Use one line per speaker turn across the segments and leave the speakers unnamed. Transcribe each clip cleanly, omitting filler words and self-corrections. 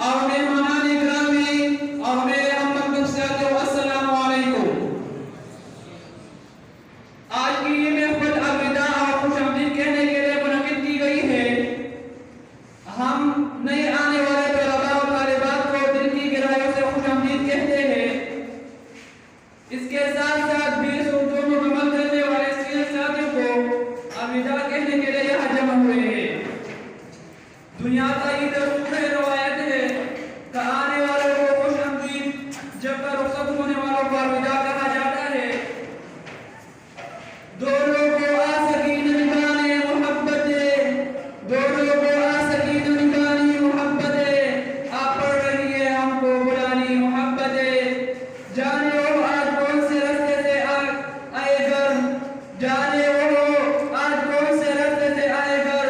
اور مہمان گرامی اور میرے ہم مکتب ساتھیوں، السلام علیکم۔ آج کی یہ محفل الوداع اور خوش آمدید کہنے کے لیے منعقد کی گئی ہے۔ ہم نئے آنے والے طلباء اور طالبات کو دل کی گہرائیوں سے خوش آمدید کہتے ہیں۔ اس کے ساتھ ساتھ 20 اردو مکمل کرنے والے سینئر ساتھیوں کو الوداع کہنے کے لیے یہاں جمع ہوئے ہیں۔ دنیا کا یہ دستور روایت ہے کہ آنے والوں کو خوش آمدید، جب کا رخصت ہونے والوں کو الوداع کہا جاتا ہے۔ دو لوگوں آ سکین نبھانے محبتیں، دو لوگوں آ سکین نبھانی محبتیں، آپ پڑھ رہی ہے ہم کو بلانی محبتیں۔ جانے وہ آج کون سے رستے سے آئے گھر، جانے وہ آج کون سے رستے سے آئے گھر،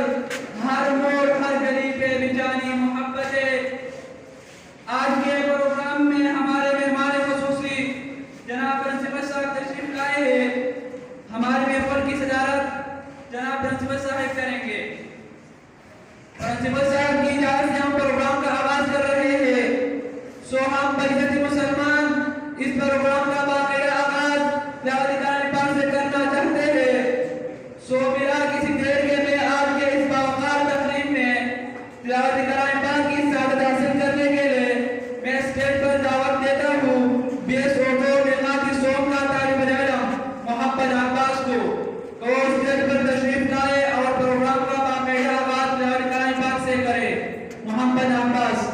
ہر موڑ ہر گلی پہ بھی جانی محبتیں۔ آج کے پروگرام میں ہمارے مہمان خصوصی جناب پرنسپل صاحب تشریف لائے ہیں۔ ہمارے محفل کی صدارت جناب پرنسپل صاحب کریں گے۔ پرنسپل صاحب کی اجازت سے ہم پروگرام کا آغاز کر رہے ہیں۔ ہم بحیثیت مسلمان اس پروگرام کا باقاعدہ آغاز تلاوت کلام پاک سے کرنا چاہتے ہیں۔ بلا کسی دیر کے میں آج کے اس باوقار تقریب میں تلاوت کلام پاک کی سعادت حاصل کرنے کے لیے میں اسٹیج پر دعوت دیتا ہوں بیس اردو نعمتی سوم کا طالب علم محمد عباس کو وہ اسٹیج پر تشریف لائے اور پروگرام کا باقاعدہ آغاز تلاوت کلام پاک سے کرے۔ محمد عباس۔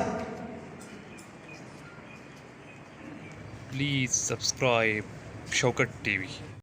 Please subscribe Shaukat TV.